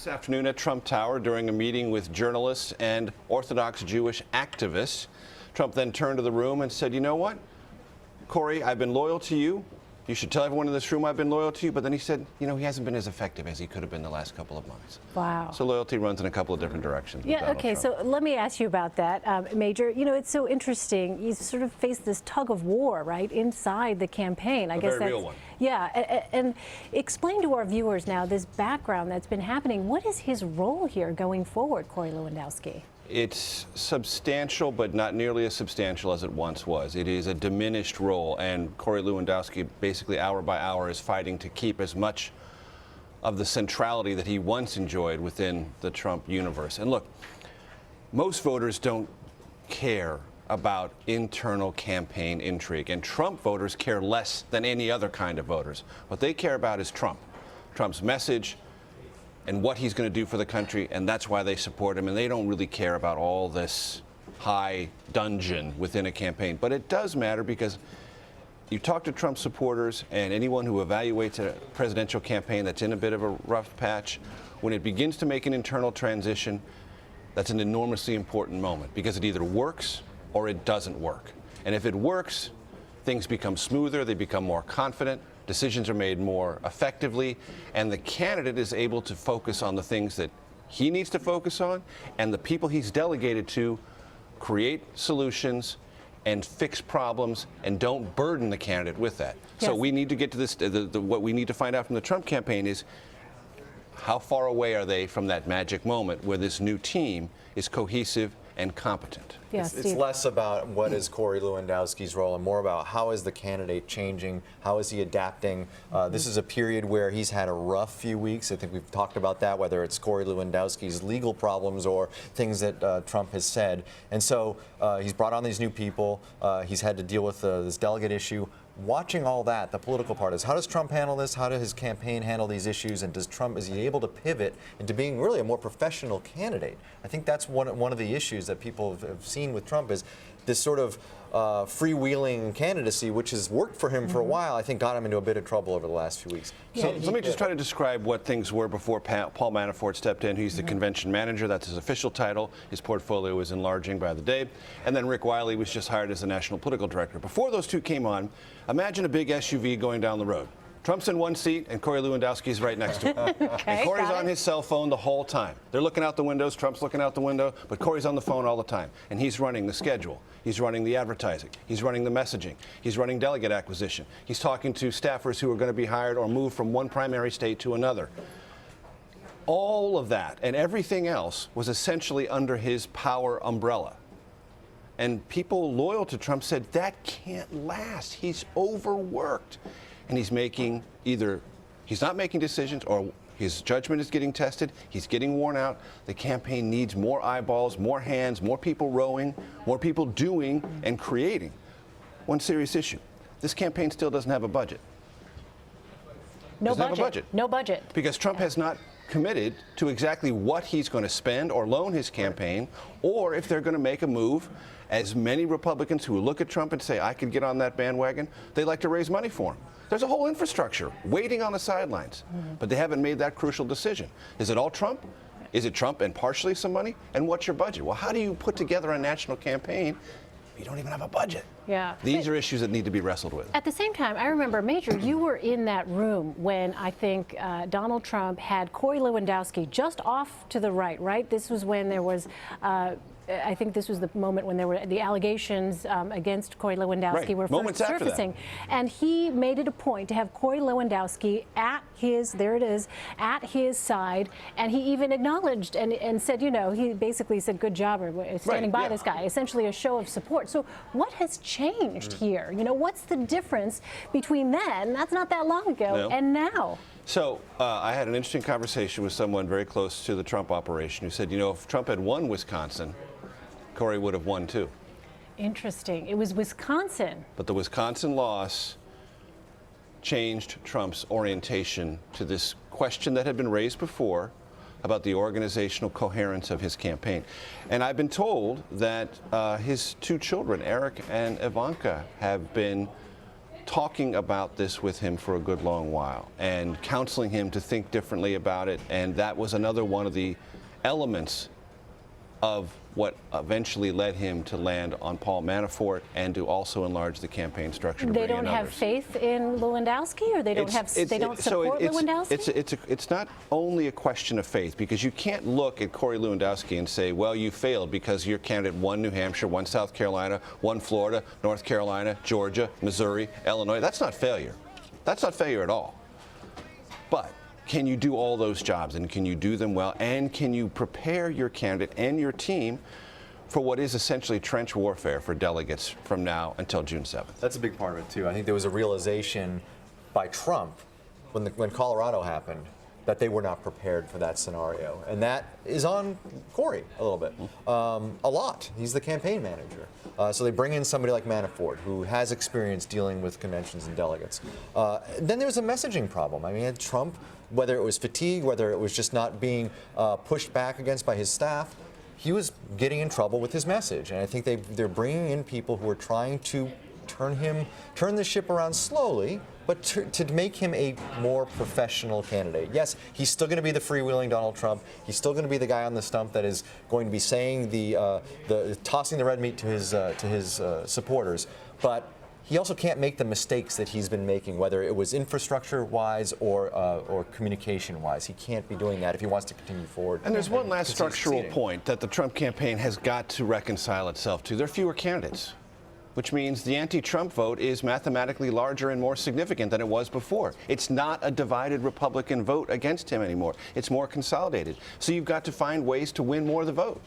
This afternoon at Trump Tower during a meeting with journalists and Orthodox Jewish activists. Trump then turned to the room and said, you know what, Corey, I've been loyal to you. You should tell everyone in this room I've been loyal to you. But then he said, you know, he hasn't been as effective as he could have been the last couple of months. Wow. So loyalty runs in a couple of different directions. Yeah, okay, so let me ask you about that, Major. You know, it's so interesting. You sort of face this tug of war, right, inside the campaign. I guess very real one. Yeah, and explain to our viewers now this background that's been happening. What is his role here going forward, Corey Lewandowski? It's substantial, but not nearly as substantial as it once was. It is a diminished role, and Corey Lewandowski, basically hour by hour, is fighting to keep as much of the centrality that he once enjoyed within the Trump universe. And look, most voters don't care about internal campaign intrigue, and Trump voters care less than any other kind of voters. What they care about is Trump's message, and what he's going to do for the country, and that's why they support him. And they don't really care about all this high dungeon within a campaign. But it does matter because you talk to Trump supporters and anyone who evaluates a presidential campaign that's in a bit of a rough patch, when it begins to make an internal transition, that's an enormously important moment because it either works or it doesn't work. And if it works, things become smoother, they become more confident, decisions are made more effectively, and the candidate is able to focus on the things that he needs to focus on, and the people he's delegated to create solutions and fix problems and don't burden the candidate with that. Yes. So we need to get to this, what we need to find out from the Trump campaign is how far away are they from that magic moment where this new team is cohesive and competent. Yes, it's less about what is Corey Lewandowski's role and more about how is the candidate changing, how is he adapting. This is a period where he's had a rough few weeks. I think we've talked about that, whether it's Corey Lewandowski's legal problems or things that Trump has said. And so he's brought on these new people. He's had to deal with this delegate issue. Watching all that, the political part is how does Trump handle this? How does his campaign handle these issues? And is he able to pivot into being really a more professional candidate? I think that's one of the issues that people have seen with Trump is this sort of freewheeling candidacy, which has worked for him for a while, I think got him into a bit of trouble over the last few weeks. So let me just try to describe what things were before Paul Manafort stepped in. He's the convention manager. That's his official title. His portfolio is enlarging by the day. And then Rick Wiley was just hired as the national political director. Before those two came on, imagine a big SUV going down the road. Trump's in one seat, and Corey Lewandowski is right next to him. Okay, and Corey's on his cell phone the whole time. They're looking out the windows, Trump's looking out the window, but Corey's on the phone all the time. And he's running the schedule. He's running the advertising. He's running the messaging. He's running delegate acquisition. He's talking to staffers who are going to be hired or moved from one primary state to another. All of that and everything else was essentially under his power umbrella. And people loyal to Trump said, that can't last. He's overworked. And he's making he's not making decisions or his judgment is getting tested. He's getting worn out. The campaign needs more eyeballs, more hands, more people rowing, more people doing and creating. One serious issue. This campaign still doesn't have a budget. No doesn't budget. have a budget. No budget. Because Trump has not committed to exactly what he's going to spend or loan his campaign, or if they're going to make a move. As many Republicans who look at Trump and say, I could get on that bandwagon, they like to raise money for him. There's a whole infrastructure waiting on the sidelines, but they haven't made that crucial decision. Is it all Trump? Is it Trump and partially some money? And what's your budget? Well, how do you put together a national campaign if you don't even have a budget? Yeah. These are issues that need to be wrestled with. At the same time, I remember, Major, you were in that room when I think Donald Trump had Corey Lewandowski just off to the right? This was when there was I think this was the moment when there were the allegations against Corey Lewandowski were first surfacing. And he made it a point to have Corey Lewandowski at his, there it is, at his side. And he even acknowledged and said, you know, he basically said, good job, or standing by this guy, essentially a show of support. So what has changed here? You know, what's the difference between then, that's not that long ago, and now? So I had an interesting conversation with someone very close to the Trump operation who said, you know, if Trump had won Wisconsin, Corey would have won too. Interesting. It was Wisconsin. But the Wisconsin loss changed Trump's orientation to this question that had been raised before about the organizational coherence of his campaign. And I've been told that his two children, Eric and Ivanka, have been talking about this with him for a good long while and counseling him to think differently about it. And that was another one of the elements of what eventually led him to land on Paul Manafort and to also enlarge the campaign structure. To they bring in don't have others. faith in Lewandowski, or they don't support Lewandowski? It's not only a question of faith, because you can't look at Corey Lewandowski and say, well, you failed because your candidate won New Hampshire, won South Carolina, won Florida, North Carolina, Georgia, Missouri, Illinois. That's not failure. That's not failure at all. But can you do all those jobs, and can you do them well, and can you prepare your candidate and your team for what is essentially trench warfare for delegates from now until June 7th? That's a big part of it, too. I think there was a realization by Trump when Colorado happened that they were not prepared for that scenario. And that is on Corey a little bit. A lot. He's the campaign manager. So they bring in somebody like Manafort, who has experience dealing with conventions and delegates. Then there's a messaging problem. I mean, Trump, whether it was fatigue, whether it was just not being pushed back against by his staff, he was getting in trouble with his message. And I think they're bringing in people who are trying to turn the ship around slowly, but to make him a more professional candidate. Yes, he's still going to be the freewheeling Donald Trump. He's still going to be the guy on the stump that is going to be saying tossing the red meat to his supporters. But he also can't make the mistakes that he's been making, whether it was infrastructure-wise or communication-wise. He can't be doing that if he wants to continue forward. And there's one last structural point that the Trump campaign has got to reconcile itself to. There are fewer candidates, which means the anti-Trump vote is mathematically larger and more significant than it was before. It's not a divided Republican vote against him anymore. It's more consolidated. So you've got to find ways to win more of the vote.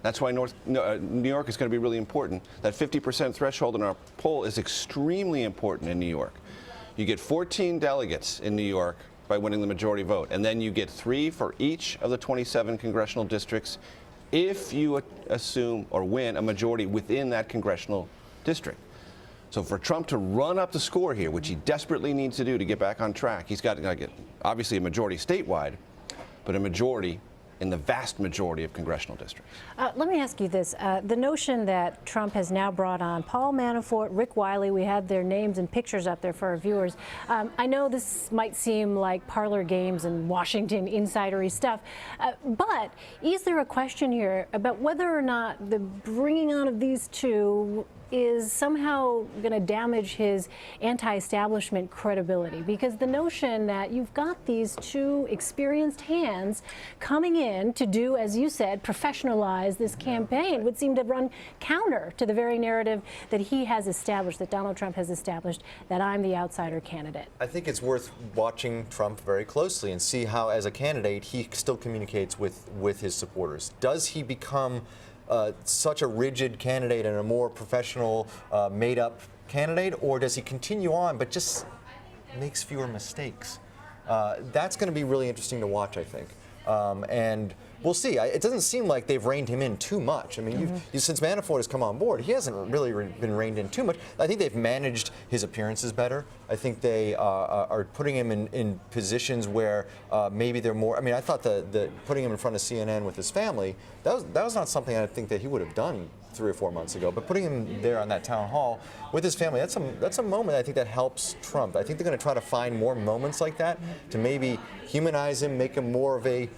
That's why New York is going to be really important. That 50% threshold in our poll is extremely important in New York. You get 14 delegates in New York by winning the majority vote, and then you get 3 for each of the 27 congressional districts if you assume or win a majority within that congressional district. So for Trump to run up the score here, which he desperately needs to do to get back on track, he's got to get obviously a majority statewide, but a majority in the vast majority of congressional districts. Let me ask you this. The notion that Trump has now brought on Paul Manafort, Rick Wiley, we had their names and pictures up there for our viewers. I know this might seem like parlor games and Washington insidery stuff, but is there a question here about whether or not the bringing on of these two is somehow going to damage his anti-establishment credibility? Because the notion that you've got these two experienced hands coming in to do, as you said, professionalize this campaign would seem to run counter to the very narrative that he has established, that Donald Trump has established, that I'm the outsider candidate. I think it's worth watching Trump very closely and see how, as a candidate, he still communicates with his supporters. Does he become such a rigid candidate and a more professional, made-up candidate, or does he continue on but just makes fewer mistakes? That's going to be really interesting to watch, I think. And we'll see. It doesn't seem like they've reined him in too much. I mean, since Manafort has come on board, he hasn't really been reined in too much. I think they've managed his appearances better. I think they are putting him in positions where maybe they're more. I mean, I thought the putting him in front of CNN with his family, that was not something I think that he would have done 3 or 4 months ago. But putting him there on that town hall with his family, that's a moment I think that helps Trump. I think they're going to try to find more moments like that to maybe humanize him, make him more of a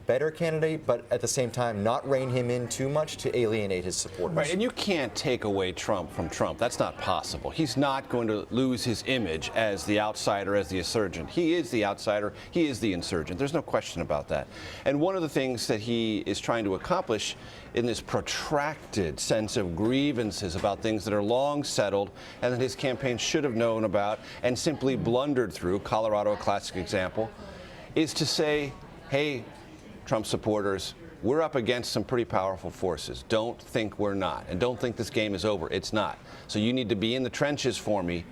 better candidate, but at the same time not rein him in too much to alienate his supporters. Right, and you can't take away Trump from Trump. That's not possible. He's not going to lose his image as the outsider, as the insurgent. He is the outsider. He is the insurgent. There's no question about that. And one of the things that he is trying to accomplish in this protracted sense of grievances about things that are long settled and that his campaign should have known about and simply blundered through, Colorado a classic example, is to say, hey, Trump supporters, we're up against some pretty powerful forces. Don't think we're not, and don't think this game is over. It's not. So you need to be in the trenches for me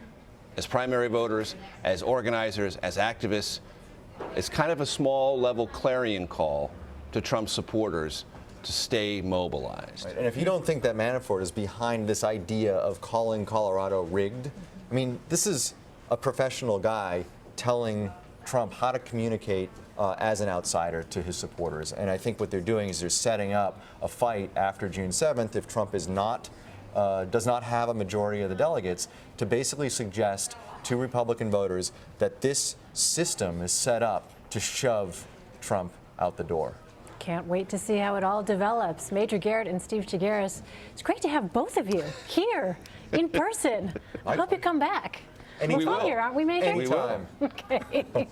as primary voters, as organizers, as activists. It's kind of a small level clarion call to Trump supporters to stay mobilized. Right. And if you don't think that Manafort is behind this idea of calling Colorado rigged, I mean, this is a professional guy telling Trump how to communicate as an outsider to his supporters. And I think what they're doing is they're setting up a fight after June 7th if Trump is not does not have a majority of the delegates, to basically suggest to Republican voters that this system is set up to shove Trump out the door. Can't wait to see how it all develops. Major Garrett and Steve Chaggaris, it's great to have both of you here in person. I hope you come back. Anytime. We're fun here, aren't we, Major? Anytime. Okay.